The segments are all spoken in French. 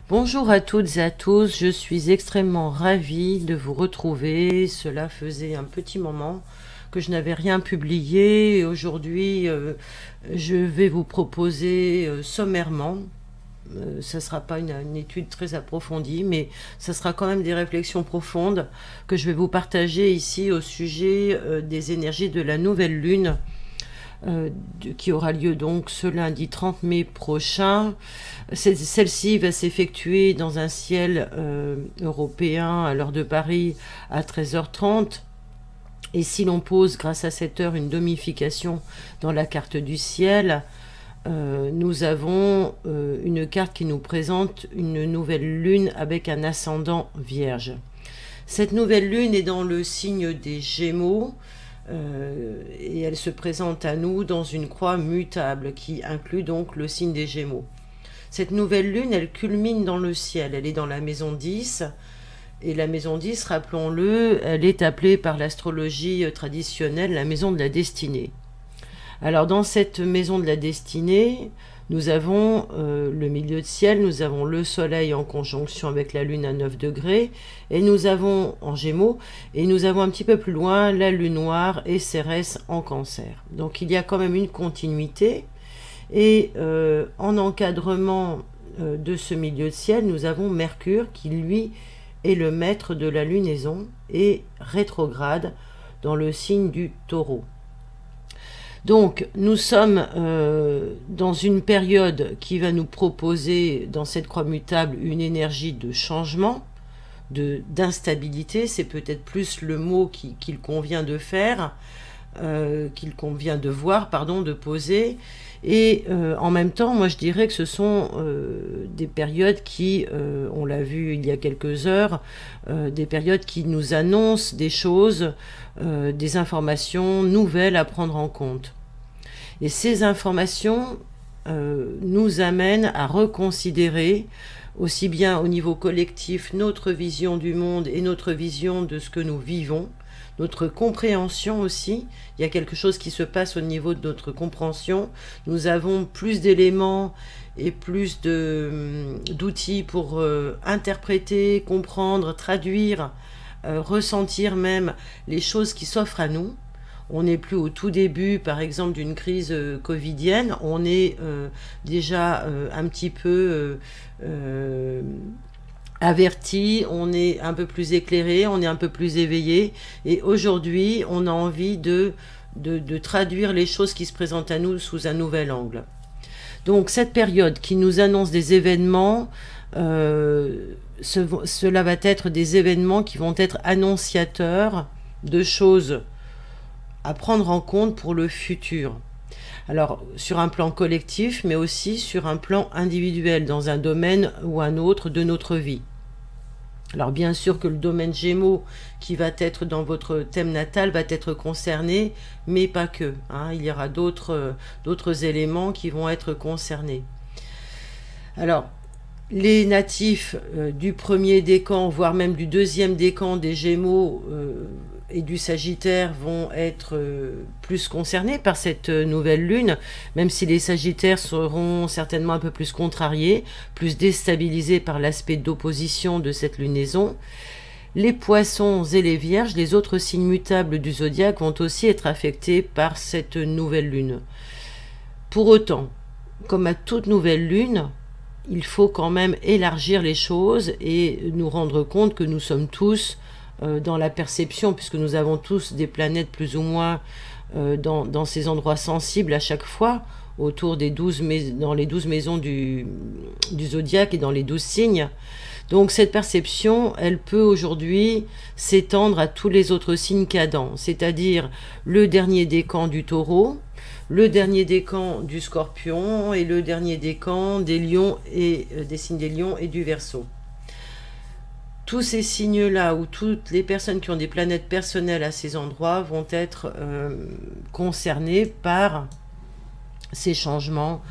Bonjour à toutes et à tous, je suis extrêmement ravie de vous retrouver. Cela faisait un petit moment que je n'avais rien publié et aujourd'hui je vais vous proposer sommairement, ça ne sera pas une étude très approfondie, mais ça sera quand même des réflexions profondes que je vais vous partager ici au sujet des énergies de la nouvelle lune. Qui aura lieu donc ce lundi 30 mai prochain. Celle-ci va s'effectuer dans un ciel européen à l'heure de Paris à 13h30. Et si l'on pose grâce à cette heure une domification dans la carte du ciel, nous avons une carte qui nous présente une nouvelle lune avec un ascendant vierge. Cette nouvelle lune est dans le signe des Gémeaux. Et elle se présente à nous dans une croix mutable qui inclut donc le signe des Gémeaux. Cette nouvelle lune, elle culmine dans le ciel, elle est dans la maison 10, et la maison 10, rappelons-le, elle est appelée par l'astrologie traditionnelle la maison de la destinée. Alors dans cette maison de la destinée, nous avons le milieu de ciel, nous avons le soleil en conjonction avec la lune à 9 degrés, et nous avons en Gémeaux, et nous avons un petit peu plus loin la lune noire et Cérès en cancer. Donc il y a quand même une continuité, et en encadrement de ce milieu de ciel, nous avons Mercure qui lui est le maître de la lunaison et rétrograde dans le signe du Taureau. Donc, nous sommes dans une période qui va nous proposer, dans cette croix mutable, une énergie de changement, d'instabilité. C'est peut-être plus le mot qu'il convient de faire, qu'il convient de voir, pardon, de poser. Et en même temps, moi je dirais que ce sont des périodes qui, on l'a vu il y a quelques heures, des périodes qui nous annoncent des choses, des informations nouvelles à prendre en compte. Et ces informations nous amènent à reconsidérer aussi bien au niveau collectif notre vision du monde et notre vision de ce que nous vivons, notre compréhension aussi. Il y a quelque chose qui se passe au niveau de notre compréhension. Nous avons plus d'éléments et plus d'outils pour interpréter, comprendre, traduire, ressentir même les choses qui s'offrent à nous. On n'est plus au tout début, par exemple, d'une crise covidienne. On est déjà un petit peu averti, on est un peu plus éclairé, on est un peu plus éveillé. Et aujourd'hui, on a envie de traduire les choses qui se présentent à nous sous un nouvel angle. Donc, cette période qui nous annonce des événements, cela va être des événements qui vont être annonciateurs de choses à prendre en compte pour le futur. Alors, sur un plan collectif, mais aussi sur un plan individuel, dans un domaine ou un autre de notre vie. Alors, bien sûr que le domaine Gémeaux, qui va être dans votre thème natal, va être concerné, mais pas que. Hein, il y aura d'autres éléments qui vont être concernés. Alors, les natifs du premier décan, voire même du deuxième décan des Gémeaux et du Sagittaire vont être plus concernés par cette nouvelle lune, même si les Sagittaires seront certainement un peu plus contrariés, plus déstabilisés par l'aspect d'opposition de cette lunaison. Les Poissons et les Vierges, les autres signes mutables du zodiaque, vont aussi être affectés par cette nouvelle lune. Pour autant, comme à toute nouvelle lune, il faut quand même élargir les choses et nous rendre compte que nous sommes tous dans la perception, puisque nous avons tous des planètes plus ou moins dans ces endroits sensibles à chaque fois, autour des dans les 12 maisons du zodiaque et dans les 12 signes. Donc cette perception, elle peut aujourd'hui s'étendre à tous les autres signes cadents, c'est-à-dire le dernier décan du Taureau, le dernier décan du Scorpion et le dernier décan des Lions et des signes des Lions et du Verseau. Tous ces signes-là, ou toutes les personnes qui ont des planètes personnelles à ces endroits, vont être concernés par ces changements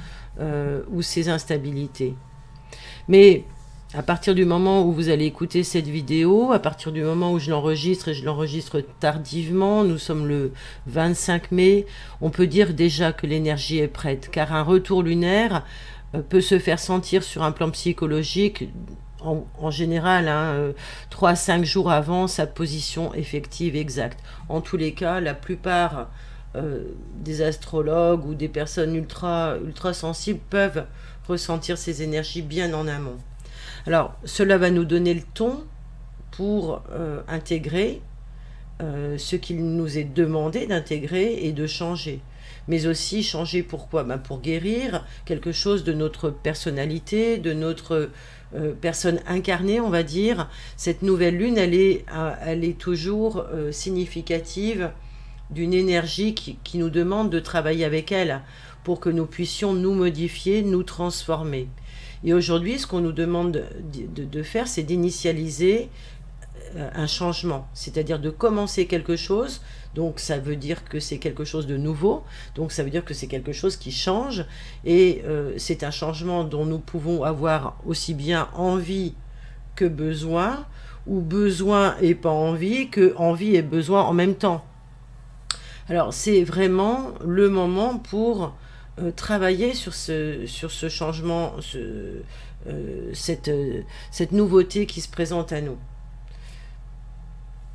ou ces instabilités. Mais à partir du moment où vous allez écouter cette vidéo, à partir du moment où je l'enregistre, et je l'enregistre tardivement, nous sommes le 25 mai, on peut dire déjà que l'énergie est prête, car un retour lunaire peut se faire sentir sur un plan psychologique en général, hein, 3 à 5 jours avant sa position effective exacte. En tous les cas, la plupart des astrologues ou des personnes ultra sensibles peuvent ressentir ces énergies bien en amont. Alors, cela va nous donner le ton pour intégrer ce qu'il nous est demandé d'intégrer et de changer. Mais aussi changer pourquoi? Pour guérir quelque chose de notre personnalité, de notre personne incarnée, on va dire. Cette nouvelle lune, elle est toujours significative d'une énergie qui nous demande de travailler avec elle pour que nous puissions nous modifier, nous transformer. Et aujourd'hui, ce qu'on nous demande de faire, c'est d'initialiser un changement, c'est-à-dire de commencer quelque chose. Donc ça veut dire que c'est quelque chose de nouveau, donc ça veut dire que c'est quelque chose qui change, et c'est un changement dont nous pouvons avoir aussi bien envie que besoin, ou besoin et pas envie, que envie et besoin en même temps. Alors c'est vraiment le moment pour travailler sur ce changement, cette nouveauté qui se présente à nous.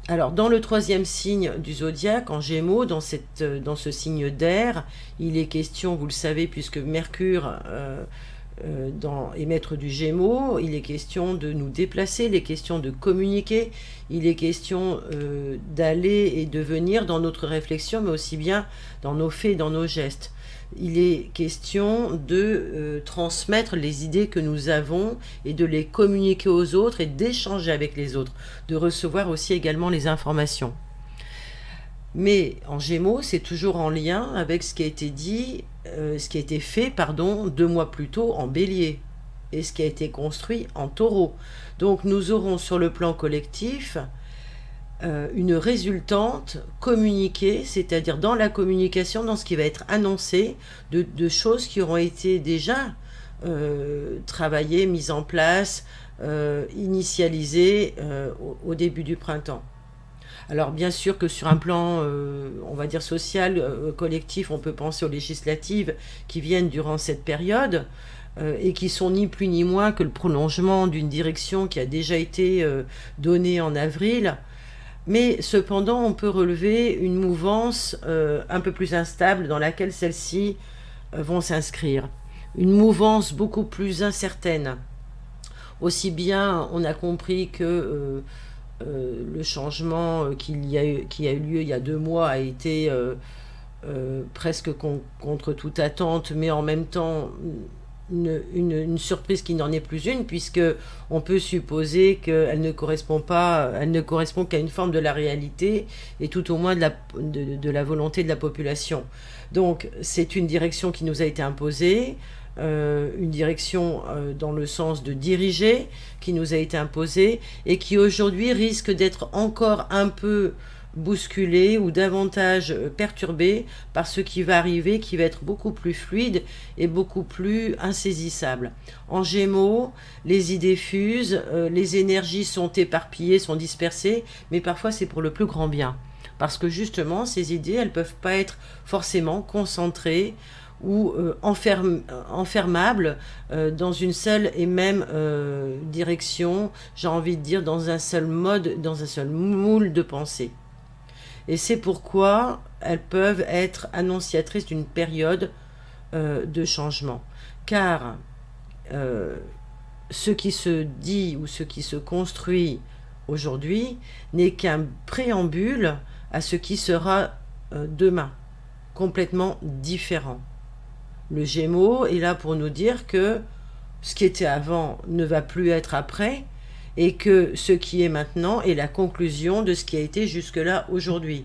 Alors, dans le 3e signe du zodiaque, en Gémeaux, dans ce signe d'air, il est question, vous le savez, puisque Mercure est maître du Gémeaux, il est question de nous déplacer, il est question de communiquer, il est question d'aller et de venir dans notre réflexion, mais aussi bien dans nos faits, dans nos gestes. Il est question de transmettre les idées que nous avons et de les communiquer aux autres et d'échanger avec les autres, de recevoir aussi également les informations. Mais en Gémeaux, c'est toujours en lien avec ce qui a été dit, ce qui a été fait, 2 mois plus tôt en Bélier, et ce qui a été construit en Taureau. Donc nous aurons sur le plan collectif une résultante communiquée, c'est-à-dire dans la communication, dans ce qui va être annoncé, de choses qui auront été déjà travaillées, mises en place, initialisées au début du printemps. Alors bien sûr que sur un plan, on va dire social, collectif, on peut penser aux législatives qui viennent durant cette période, et qui sont ni plus ni moins que le prolongement d'une direction qui a déjà été donnée en avril. Mais cependant, on peut relever une mouvance un peu plus instable dans laquelle celles-ci vont s'inscrire. Une mouvance beaucoup plus incertaine. Aussi bien, on a compris que le changement qui a eu lieu il y a 2 mois a été presque contre toute attente, mais en même temps une surprise qui n'en est plus une, puisque on peut supposer qu'elle ne correspond qu'à une forme de la réalité et tout au moins de la volonté de la population. Donc c'est une direction qui nous a été imposée, une direction dans le sens de diriger qui nous a été imposée et qui aujourd'hui risque d'être encore un peu bousculé ou davantage perturbé par ce qui va arriver, qui va être beaucoup plus fluide et beaucoup plus insaisissable. En Gémeaux, les idées fusent, les énergies sont éparpillées, sont dispersées, mais parfois c'est pour le plus grand bien. Parce que justement, ces idées, elles ne peuvent pas être forcément concentrées ou enfermables dans une seule et même direction, j'ai envie de dire dans un seul mode, dans un seul moule de pensée. Et c'est pourquoi elles peuvent être annonciatrices d'une période de changement. Car ce qui se dit ou ce qui se construit aujourd'hui n'est qu'un préambule à ce qui sera demain, complètement différent. Le Gémeaux est là pour nous dire que ce qui était avant ne va plus être après, et que ce qui est maintenant est la conclusion de ce qui a été jusque-là aujourd'hui.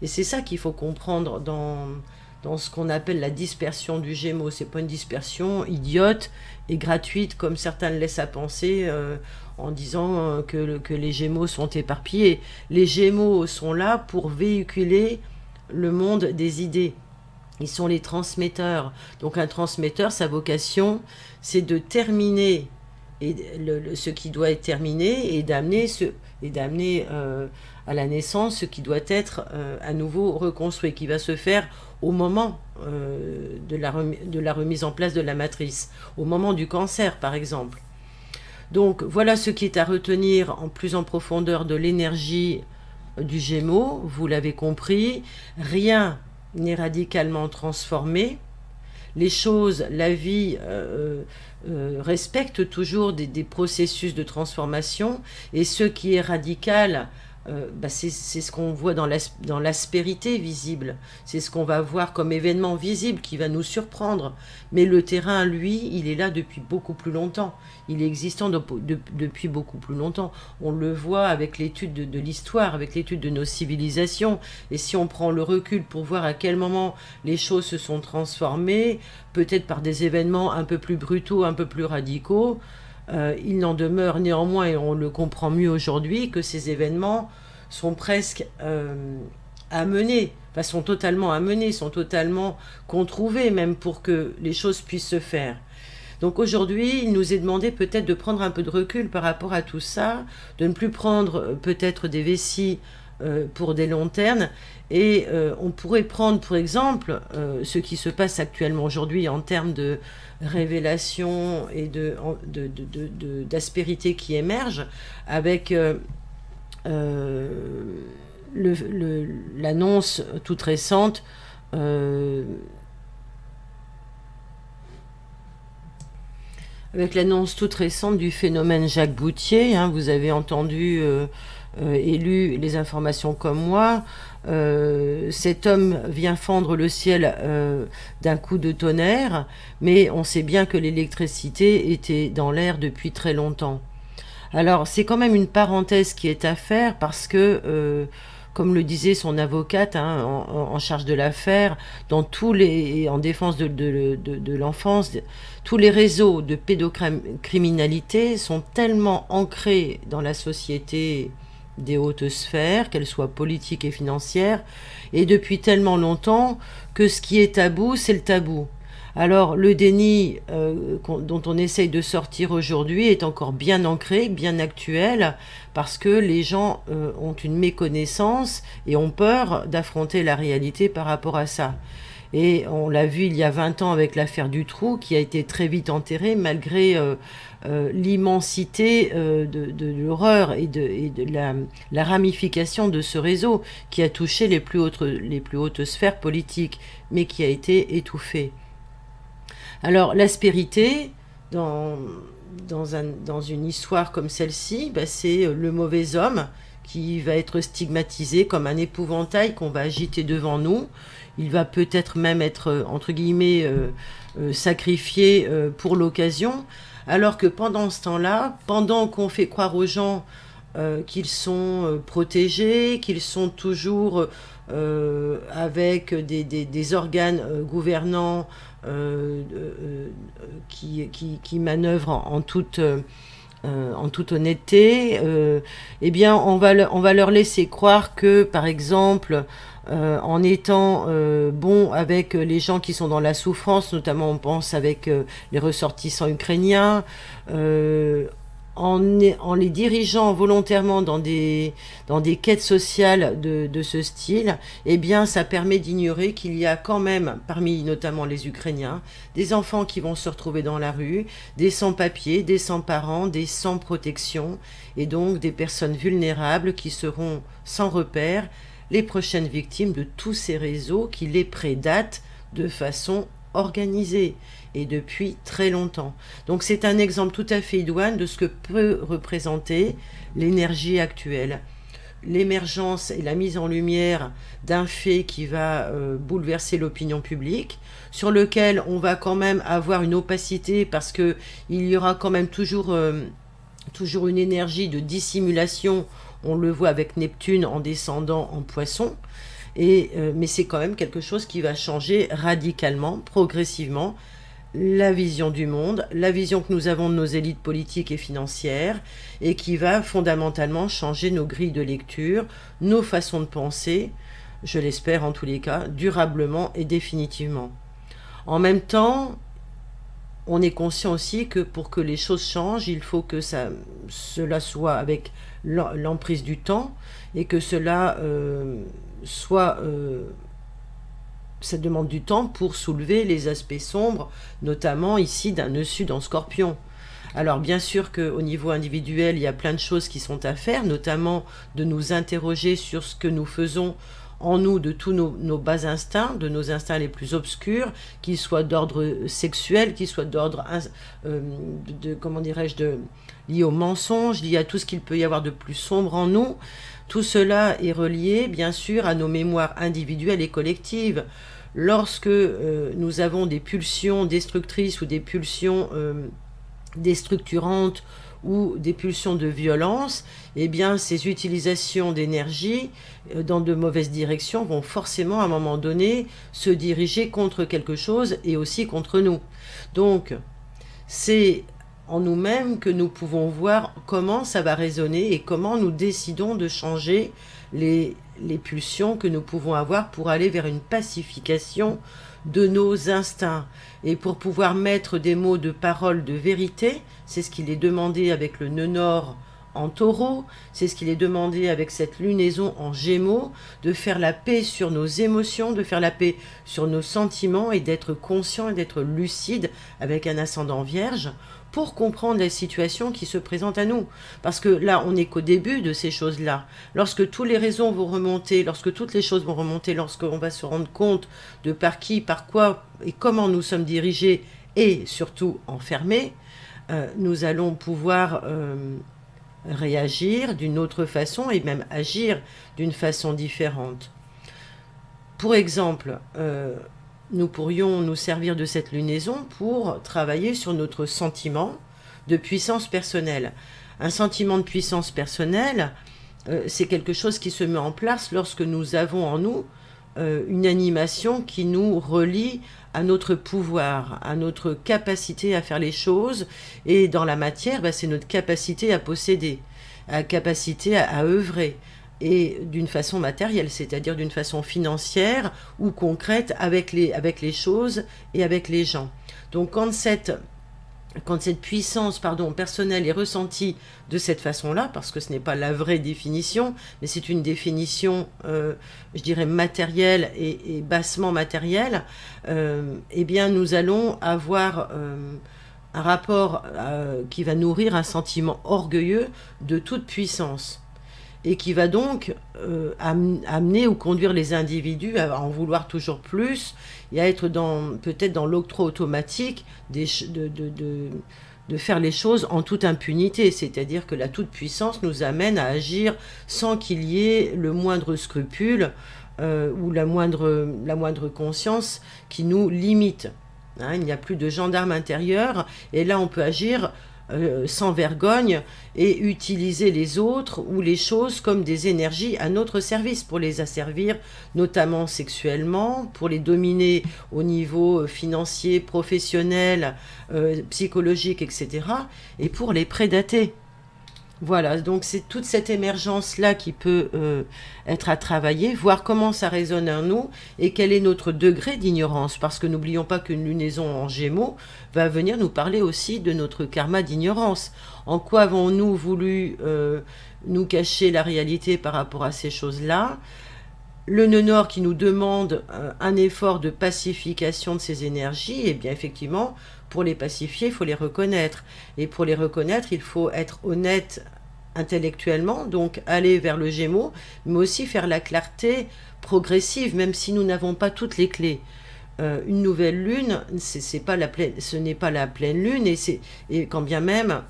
Et c'est ça qu'il faut comprendre dans ce qu'on appelle la dispersion du Gémeaux. C'est pas une dispersion idiote et gratuite comme certains le laissent à penser en disant que les Gémeaux sont éparpillés. Les Gémeaux sont là pour véhiculer le monde des idées. Ils sont les transmetteurs. Donc un transmetteur, sa vocation, c'est de terminer et ce qui doit être terminé, et d'amener à la naissance ce qui doit être à nouveau reconstruit, qui va se faire au moment de la remise en place de la matrice, au moment du cancer par exemple. Donc voilà ce qui est à retenir en plus en profondeur de l'énergie du Gémeaux. Vous l'avez compris, rien n'est radicalement transformé. Les choses, la vie respecte toujours des processus de transformation, et ce qui est radical, c'est ce qu'on voit dans l'aspérité visible, c'est ce qu'on va voir comme événement visible qui va nous surprendre. Mais le terrain, lui, il est là depuis beaucoup plus longtemps, il est existant depuis beaucoup plus longtemps. On le voit avec l'étude de l'histoire, avec l'étude de nos civilisations, et si on prend le recul pour voir à quel moment les choses se sont transformées, peut-être par des événements un peu plus brutaux, un peu plus radicaux, il n'en demeure néanmoins, et on le comprend mieux aujourd'hui, que ces événements sont presque amenés, enfin sont totalement amenés, sont totalement controuvés même pour que les choses puissent se faire. Donc aujourd'hui, il nous est demandé peut-être de prendre un peu de recul par rapport à tout ça, de ne plus prendre peut-être des vessies pour des lanternes, et on pourrait prendre pour exemple ce qui se passe actuellement aujourd'hui en termes de révélation et d'aspérité qui émerge avec l'annonce toute récente du phénomène Jacques Boutier, hein. Vous avez entendu et lu les informations comme moi. Cet homme vient fendre le ciel d'un coup de tonnerre, mais on sait bien que l'électricité était dans l'air depuis très longtemps. Alors c'est quand même une parenthèse qui est à faire, parce que comme le disait son avocate, hein, en charge de l'affaire, en défense de l'enfance, tous les réseaux de pédocriminalité sont tellement ancrés dans la société des hautes sphères, qu'elles soient politiques et financières, et depuis tellement longtemps que ce qui est tabou, c'est le tabou. Alors le déni dont on essaye de sortir aujourd'hui est encore bien ancré, bien actuel, parce que les gens ont une méconnaissance et ont peur d'affronter la réalité par rapport à ça. Et on l'a vu il y a 20 ans avec l'affaire Dutroux, qui a été très vite enterrée malgré l'immensité de l'horreur et de la ramification de ce réseau qui a touché les plus hautes sphères politiques, mais qui a été étouffé. Alors l'aspérité, dans une histoire comme celle-ci, c'est le mauvais homme qui va être stigmatisé comme un épouvantail qu'on va agiter devant nous. Il va peut-être même être, entre guillemets, sacrifié pour l'occasion, alors que pendant ce temps-là, pendant qu'on fait croire aux gens qu'ils sont protégés, qu'ils sont toujours avec des organes gouvernants qui manœuvrent en toute honnêteté, eh bien on va leur laisser croire que, par exemple, en étant bon avec les gens qui sont dans la souffrance, notamment on pense avec les ressortissants ukrainiens, en les dirigeant volontairement dans des quêtes sociales de ce style, eh bien ça permet d'ignorer qu'il y a quand même, parmi notamment les Ukrainiens, des enfants qui vont se retrouver dans la rue, des sans-papiers, des sans-parents, des sans protection, et donc des personnes vulnérables qui seront sans repère, les prochaines victimes de tous ces réseaux qui les prédatent de façon organisée et depuis très longtemps. Donc c'est un exemple tout à fait idoine de ce que peut représenter l'énergie actuelle. L'émergence et la mise en lumière d'un fait qui va bouleverser l'opinion publique, sur lequel on va quand même avoir une opacité, parce que il y aura quand même toujours une énergie de dissimulation. On le voit avec Neptune en descendant en Poisson, mais c'est quand même quelque chose qui va changer radicalement, progressivement, la vision du monde, la vision que nous avons de nos élites politiques et financières, et qui va fondamentalement changer nos grilles de lecture, nos façons de penser, je l'espère en tous les cas, durablement et définitivement. En même temps, on est conscient aussi que pour que les choses changent, il faut que cela soit avec l'emprise du temps et que cela soit... ça demande du temps pour soulever les aspects sombres, notamment ici d'un nœud sud en Scorpion. Alors bien sûr qu'au niveau individuel, il y a plein de choses qui sont à faire, notamment de nous interroger sur ce que nous faisons en nous, de tous nos bas instincts, de nos instincts les plus obscurs, qu'ils soient d'ordre sexuel, qu'ils soient d'ordre, comment dirais-je, liés au mensonge, liés à tout ce qu'il peut y avoir de plus sombre en nous. Tout cela est relié, bien sûr, à nos mémoires individuelles et collectives. Lorsque nous avons des pulsions destructrices ou des pulsions déstructurantes ou des pulsions de violence, eh bien ces utilisations d'énergie dans de mauvaises directions vont forcément à un moment donné se diriger contre quelque chose et aussi contre nous. Donc c'est en nous-mêmes que nous pouvons voir comment ça va résonner et comment nous décidons de changer les pulsions que nous pouvons avoir pour aller vers une pacification de nos instincts. Et pour pouvoir mettre des mots de parole de vérité, c'est ce qu'il est demandé avec le nœud nord en taureau, c'est ce qu'il est demandé avec cette lunaison en gémeaux, de faire la paix sur nos émotions, de faire la paix sur nos sentiments et d'être conscient et d'être lucide avec un ascendant vierge pour comprendre la situation qui se présente à nous. Parce que là, on n'est qu'au début de ces choses-là. Lorsque tous les raisons vont remonter, lorsque toutes les choses vont remonter, lorsqu'on va se rendre compte de par qui, par quoi et comment nous sommes dirigés et surtout enfermés, nous allons pouvoir réagir d'une autre façon et même agir d'une façon différente. Pour exemple, nous pourrions nous servir de cette lunaison pour travailler sur notre sentiment de puissance personnelle. Un sentiment de puissance personnelle, c'est quelque chose qui se met en place lorsque nous avons en nous une animation qui nous relie à notre pouvoir, à notre capacité à faire les choses. Et dans la matière, c'est notre capacité à posséder, à capacité à œuvrer. Et d'une façon matérielle, c'est-à-dire d'une façon financière ou concrète avec les choses et avec les gens. Donc quand cette puissance personnelle est ressentie de cette façon-là, parce que ce n'est pas la vraie définition, mais c'est une définition, je dirais, matérielle et bassement matérielle, eh bien nous allons avoir un rapport qui va nourrir un sentiment orgueilleux de toute puissance. Et qui va donc amener ou conduire les individus à en vouloir toujours plus et à être peut-être dans l'octroi automatique de faire les choses en toute impunité. C'est-à-dire que la toute-puissance nous amène à agir sans qu'il y ait le moindre scrupule ou la moindre conscience qui nous limite. Hein, il n'y a plus de gendarme intérieur et là on peut agir sans vergogne et utiliser les autres ou les choses comme des énergies à notre service pour les asservir, notamment sexuellement, pour les dominer au niveau financier, professionnel, psychologique, etc. et pour les prédater. Voilà, donc c'est toute cette émergence-là qui peut être à travailler, voir comment ça résonne en nous et quel est notre degré d'ignorance. Parce que n'oublions pas qu'une lunaison en Gémeaux va venir nous parler aussi de notre karma d'ignorance. En quoi avons-nous voulu nous cacher la réalité par rapport à ces choses-là? Le nœud nord qui nous demande un effort de pacification de ces énergies, et bien effectivement, pour les pacifier, il faut les reconnaître. Et pour les reconnaître, il faut être honnête intellectuellement, donc aller vers le Gémeaux, mais aussi faire la clarté progressive, même si nous n'avons pas toutes les clés. Une nouvelle lune, ce n'est pas la pleine lune, et quand bien même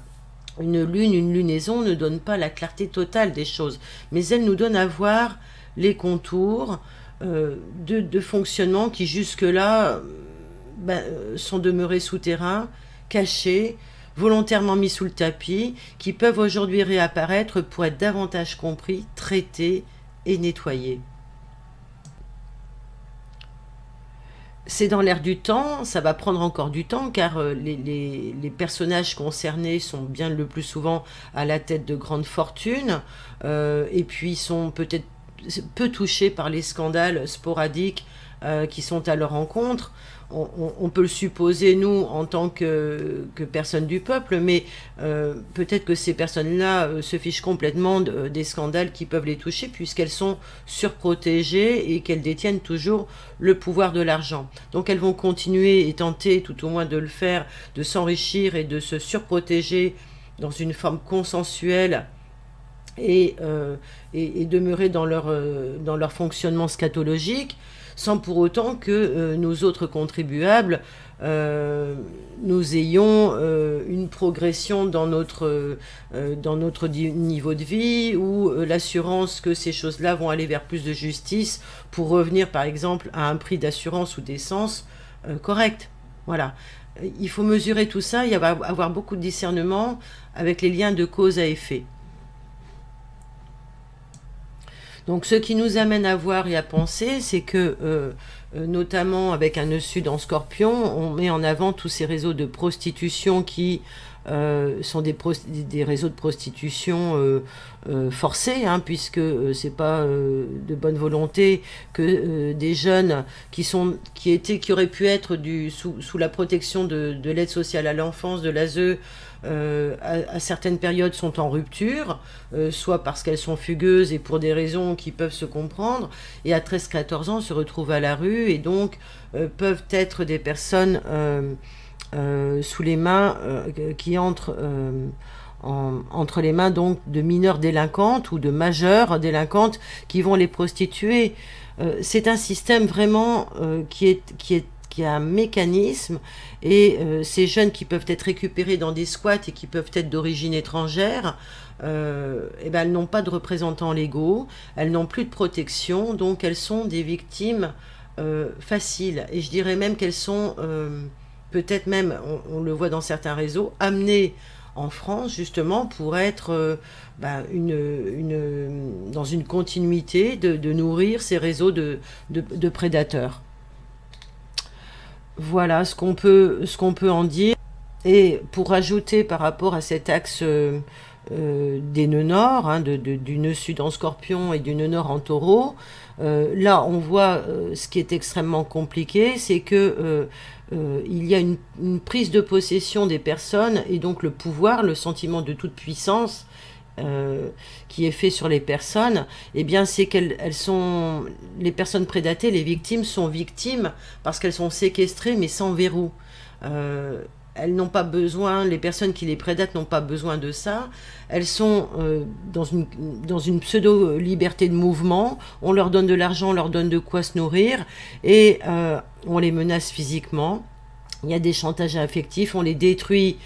une lunaison ne donne pas la clarté totale des choses, mais elle nous donne à voir les contours de fonctionnement qui jusque-là sont demeurés souterrains, cachés, volontairement mis sous le tapis, qui peuvent aujourd'hui réapparaître pour être davantage compris, traités et nettoyés. C'est dans l'air du temps, ça va prendre encore du temps, car les personnages concernés sont bien le plus souvent à la tête de grandes fortunes, et puis sont peut-être peu touchés par les scandales sporadiques qui sont à leur encontre. On peut le supposer, nous, en tant que personnes du peuple, mais peut-être que ces personnes-là se fichent complètement des scandales qui peuvent les toucher, puisqu'elles sont surprotégées et qu'elles détiennent toujours le pouvoir de l'argent. Donc elles vont continuer et tenter, tout au moins de le faire, de s'enrichir et de se surprotéger dans une forme consensuelle et demeurer dans leur fonctionnement scatologique, sans pour autant que nous autres contribuables, nous ayons une progression dans notre niveau de vie, ou l'assurance que ces choses-là vont aller vers plus de justice pour revenir par exemple à un prix d'assurance ou d'essence correct. Voilà. Il faut mesurer tout ça, il va y avoir beaucoup de discernement avec les liens de cause à effet. Donc ce qui nous amène à voir et à penser, c'est que, notamment avec un nœud sud en Scorpion, on met en avant tous ces réseaux de prostitution qui sont des réseaux de prostitution forcés, hein, puisque c'est pas de bonne volonté que des jeunes qui auraient pu être sous la protection de l'aide sociale à l'enfance, de l'ASE, à certaines périodes sont en rupture, soit parce qu'elles sont fugueuses et pour des raisons qui peuvent se comprendre, et à 13-14 ans se retrouvent à la rue et donc peuvent être des personnes sous les mains qui entrent entre les mains donc de mineurs délinquantes ou de majeures délinquantes qui vont les prostituer. C'est un système vraiment qui a un mécanisme, et ces jeunes qui peuvent être récupérés dans des squats et qui peuvent être d'origine étrangère, eh ben, elles n'ont pas de représentants légaux, elles n'ont plus de protection, donc elles sont des victimes faciles, et je dirais même qu'elles sont peut-être même, on le voit dans certains réseaux, amenées en France justement pour être dans une continuité de nourrir ces réseaux de prédateurs. Voilà ce qu'on peut en dire. Et pour ajouter par rapport à cet axe des nœuds nord, hein, du nœud sud en Scorpion et du nœud nord en Taureau, là on voit ce qui est extrêmement compliqué, c'est que il y a une prise de possession des personnes, et donc le pouvoir, le sentiment de toute puissance qui est fait sur les personnes, eh bien c'est les personnes prédatées, les victimes sont victimes parce qu'elles sont séquestrées mais sans verrou. Elles n'ont pas besoin, les personnes qui les prédatent n'ont pas besoin de ça. Elles sont dans une pseudo-liberté de mouvement. On leur donne de l'argent, on leur donne de quoi se nourrir, et on les menace physiquement. Il y a des chantages affectifs, on les détruit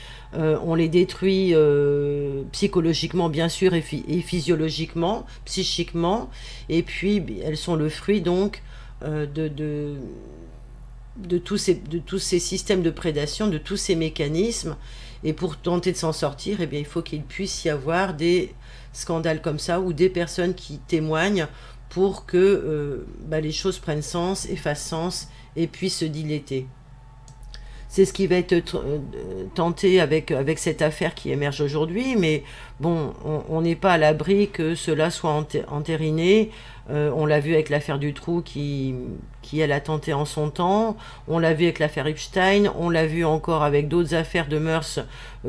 psychologiquement bien sûr, et physiologiquement, psychiquement. Et puis elles sont le fruit donc de tous ces systèmes de prédation, de tous ces mécanismes. Et pour tenter de s'en sortir, eh bien, il faut qu'il puisse y avoir des scandales comme ça, ou des personnes qui témoignent pour que les choses prennent sens, effacent sens et puissent se dilater. C'est ce qui va être tenté avec cette affaire qui émerge aujourd'hui, mais bon, on n'est pas à l'abri que cela soit entériné. On l'a vu avec l'affaire Dutroux qui elle a tenté en son temps, on l'a vu avec l'affaire Epstein, on l'a vu encore avec d'autres affaires de mœurs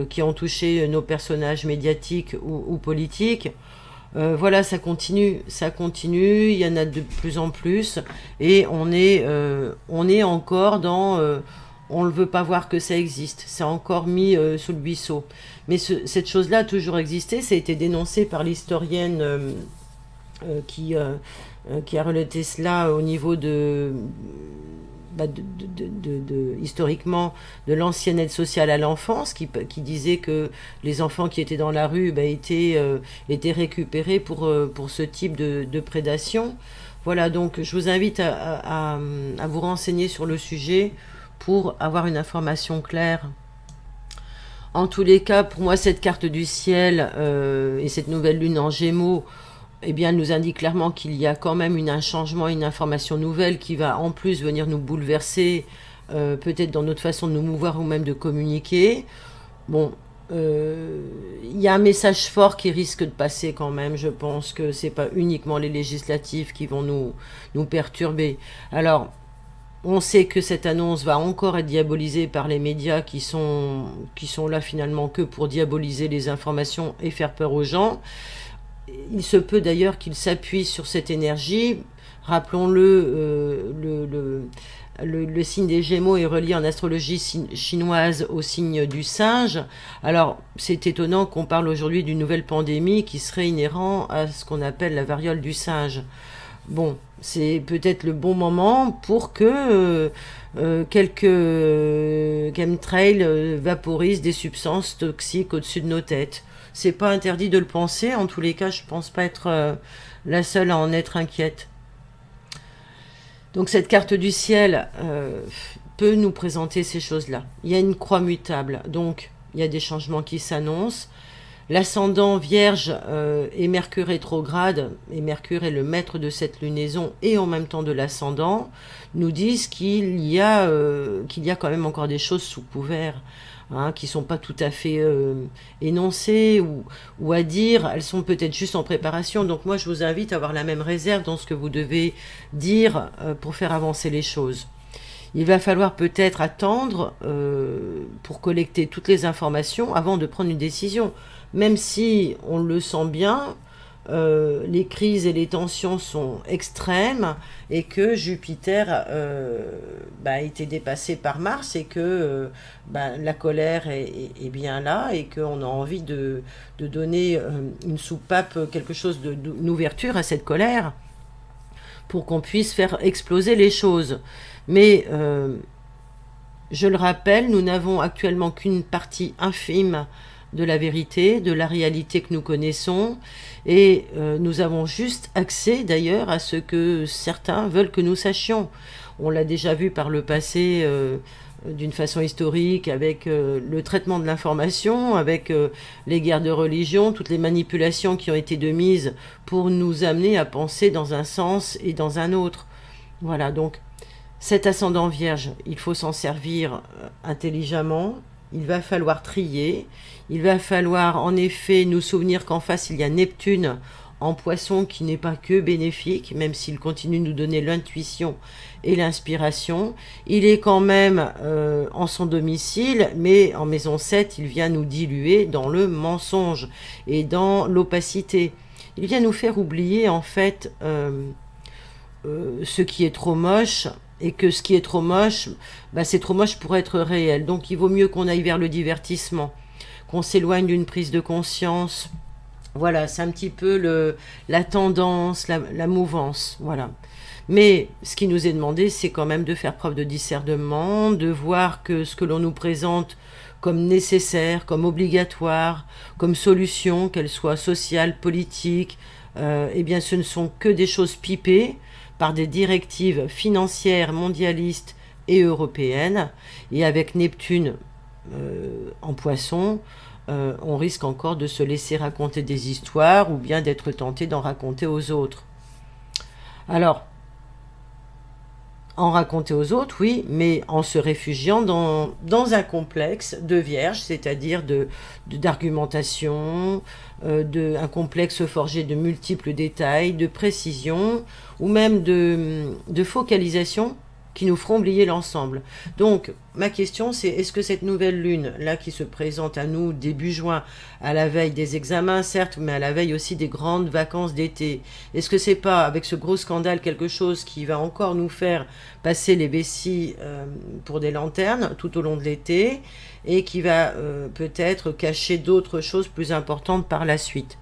qui ont touché nos personnages médiatiques ou politiques. Voilà, ça continue, il y en a de plus en plus, et on est encore dans... on ne veut pas voir que ça existe, c'est encore mis sous le buisson. Mais cette chose-là a toujours existé, ça a été dénoncé par l'historienne qui a relaté cela au niveau historiquement de l'ancienne aide sociale à l'enfance, qui disait que les enfants qui étaient dans la rue étaient récupérés pour ce type de prédation. Voilà, donc je vous invite à vous renseigner sur le sujet pour avoir une information claire. En tous les cas, pour moi, cette carte du ciel et cette nouvelle lune en Gémeaux, eh bien, elle nous indique clairement qu'il y a quand même un changement, une information nouvelle qui va en plus venir nous bouleverser, peut-être dans notre façon de nous mouvoir ou même de communiquer. Bon, il il y a un message fort qui risque de passer quand même. Je pense que c'est pas uniquement les législatives qui vont nous perturber. Alors, on sait que cette annonce va encore être diabolisée par les médias qui sont là finalement que pour diaboliser les informations et faire peur aux gens. Il se peut d'ailleurs qu'ils s'appuient sur cette énergie. Rappelons-le, le signe des Gémeaux est relié en astrologie chinoise au signe du singe. Alors, c'est étonnant qu'on parle aujourd'hui d'une nouvelle pandémie qui serait inhérente à ce qu'on appelle la variole du singe. Bon, c'est peut-être le bon moment pour que quelques chemtrails vaporisent des substances toxiques au-dessus de nos têtes. C'est pas interdit de le penser. En tous les cas, je pense pas être la seule à en être inquiète. Donc cette carte du ciel peut nous présenter ces choses-là. Il y a une croix mutable, donc il y a des changements qui s'annoncent. L'ascendant vierge et Mercure rétrograde, et Mercure est le maître de cette lunaison et en même temps de l'ascendant, nous disent qu'il y a quand même encore des choses sous couvert, hein, qui ne sont pas tout à fait énoncées ou à dire. Elles sont peut-être juste en préparation. Donc moi, je vous invite à avoir la même réserve dans ce que vous devez dire pour faire avancer les choses. Il va falloir peut-être attendre pour collecter toutes les informations avant de prendre une décision. Même si on le sent bien, les crises et les tensions sont extrêmes et que Jupiter a été dépassé par Mars et que la colère est bien là et qu'on a envie de donner une soupape, quelque chose d'une ouverture à cette colère pour qu'on puisse faire exploser les choses. Mais je le rappelle, nous n'avons actuellement qu'une partie infime de la vérité, de la réalité que nous connaissons, et nous avons juste accès d'ailleurs à ce que certains veulent que nous sachions. On l'a déjà vu par le passé d'une façon historique avec le traitement de l'information, avec les guerres de religion, toutes les manipulations qui ont été de mise pour nous amener à penser dans un sens et dans un autre. Voilà, donc cet ascendant vierge, il faut s'en servir intelligemment. Il va falloir trier, il va falloir en effet nous souvenir qu'en face il y a Neptune en poisson qui n'est pas que bénéfique, même s'il continue de nous donner l'intuition et l'inspiration. Il est quand même en son domicile, mais en maison 7, il vient nous diluer dans le mensonge et dans l'opacité. Il vient nous faire oublier en fait ce qui est trop moche, et que ce qui est trop moche, c'est trop moche pour être réel. Donc il vaut mieux qu'on aille vers le divertissement, qu'on s'éloigne d'une prise de conscience. Voilà, c'est un petit peu la tendance, la mouvance, voilà. Mais ce qui nous est demandé, c'est quand même de faire preuve de discernement, de voir que ce que l'on nous présente comme nécessaire, comme obligatoire, comme solution, qu'elle soit sociale, politique, eh bien ce ne sont que des choses pipées par des directives financières mondialistes et européennes. Et avec Neptune en poisson, on risque encore de se laisser raconter des histoires ou bien d'être tenté d'en raconter aux autres. Alors, en raconter aux autres, oui, mais en se réfugiant dans un complexe de vierge, c'est-à-dire d'argumentation, un complexe forgé de multiples détails, de précision, ou même de focalisation qui nous feront oublier l'ensemble. Donc, ma question, c'est est-ce que cette nouvelle lune, là, qui se présente à nous début juin, à la veille des examens, certes, mais à la veille aussi des grandes vacances d'été, est-ce que c'est pas, avec ce gros scandale, quelque chose qui va encore nous faire passer les vessies pour des lanternes tout au long de l'été, et qui va peut-être cacher d'autres choses plus importantes par la suite?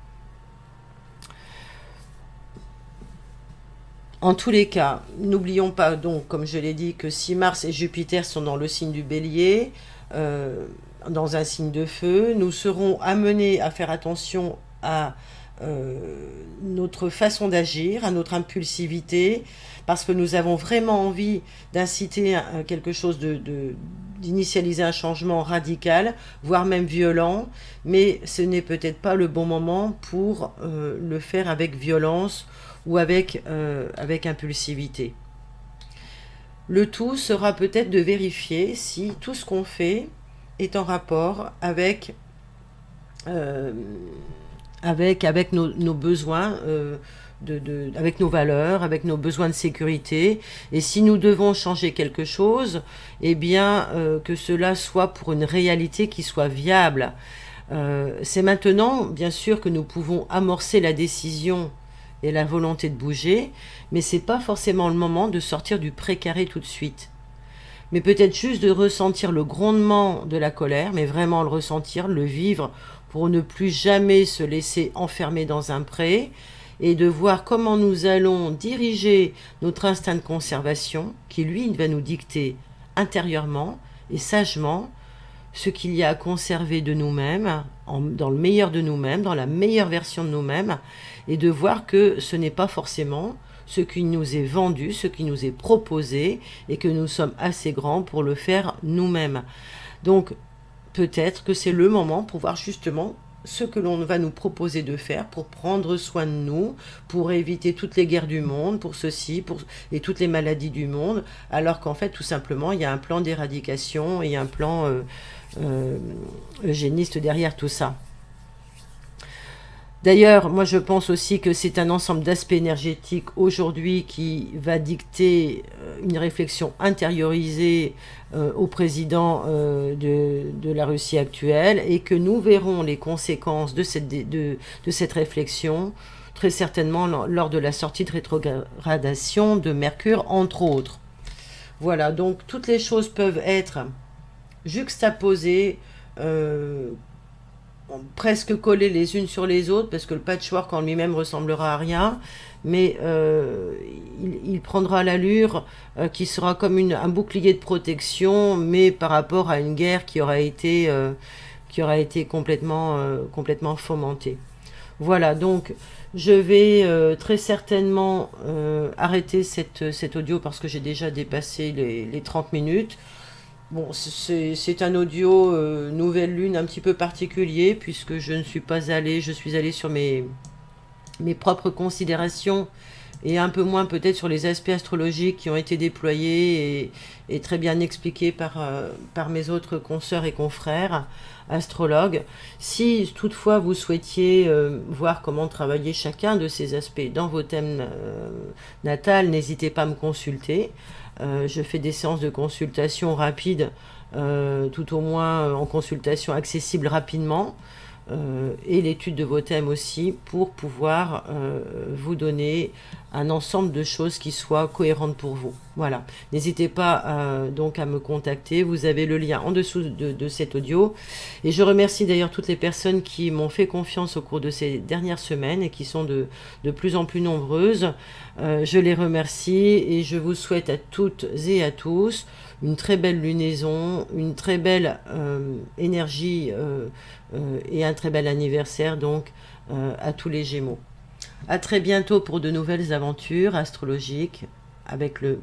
En tous les cas, n'oublions pas donc, comme je l'ai dit, que si Mars et Jupiter sont dans le signe du Bélier, dans un signe de feu, nous serons amenés à faire attention à notre façon d'agir, à notre impulsivité, parce que nous avons vraiment envie d'inciter quelque chose d'initialiser un changement radical, voire même violent, mais ce n'est peut-être pas le bon moment pour le faire avec violence ou avec impulsivité. Le tout sera peut-être de vérifier si tout ce qu'on fait est en rapport avec euh, avec nos besoins, avec nos valeurs, avec nos besoins de sécurité. Et si nous devons changer quelque chose, eh bien, que cela soit pour une réalité qui soit viable. C'est maintenant, bien sûr, que nous pouvons amorcer la décision et la volonté de bouger, mais c'est pas forcément le moment de sortir du précaré tout de suite. Mais peut-être juste de ressentir le grondement de la colère, mais vraiment le ressentir, le vivre, pour ne plus jamais se laisser enfermer dans un pré, et de voir comment nous allons diriger notre instinct de conservation, qui lui va nous dicter intérieurement et sagement ce qu'il y a à conserver de nous-mêmes, dans le meilleur de nous-mêmes, dans la meilleure version de nous-mêmes, et de voir que ce n'est pas forcément ce qui nous est vendu, ce qui nous est proposé, et que nous sommes assez grands pour le faire nous-mêmes. Donc, peut-être que c'est le moment pour voir justement ce que l'on va nous proposer de faire pour prendre soin de nous, pour éviter toutes les guerres du monde, pour ceci, et toutes les maladies du monde, alors qu'en fait, tout simplement, il y a un plan d'éradication et un plan eugéniste derrière tout ça. D'ailleurs, moi je pense aussi que c'est un ensemble d'aspects énergétiques aujourd'hui qui va dicter une réflexion intériorisée au président de la Russie actuelle, et que nous verrons les conséquences de cette réflexion très certainement lors de la sortie de rétrogradation de Mercure, entre autres. Voilà, donc toutes les choses peuvent être juxtaposées, presque collées les unes sur les autres, parce que le patchwork en lui-même ressemblera à rien, mais il prendra l'allure qui sera comme un bouclier de protection, mais par rapport à une guerre qui aura été complètement fomentée. Voilà, donc je vais très certainement arrêter cet audio parce que j'ai déjà dépassé les 30 minutes. Bon, c'est un audio nouvelle lune un petit peu particulier, puisque je suis allée sur mes propres considérations, et un peu moins peut-être sur les aspects astrologiques qui ont été déployés et très bien expliqués par mes autres consoeurs et confrères astrologues. Si toutefois vous souhaitiez voir comment travailler chacun de ces aspects dans vos thèmes natals, n'hésitez pas à me consulter. Je fais des séances de consultation rapides, tout au moins en consultation accessible rapidement, et l'étude de vos thèmes aussi, pour pouvoir vous donner un ensemble de choses qui soient cohérentes pour vous. Voilà, n'hésitez pas donc à me contacter, vous avez le lien en dessous de cet audio, et je remercie d'ailleurs toutes les personnes qui m'ont fait confiance au cours de ces dernières semaines et qui sont de plus en plus nombreuses. Je les remercie et je vous souhaite à toutes et à tous une très belle lunaison, une très belle énergie et un très bel anniversaire donc à tous les Gémeaux. À très bientôt pour de nouvelles aventures astrologiques avec le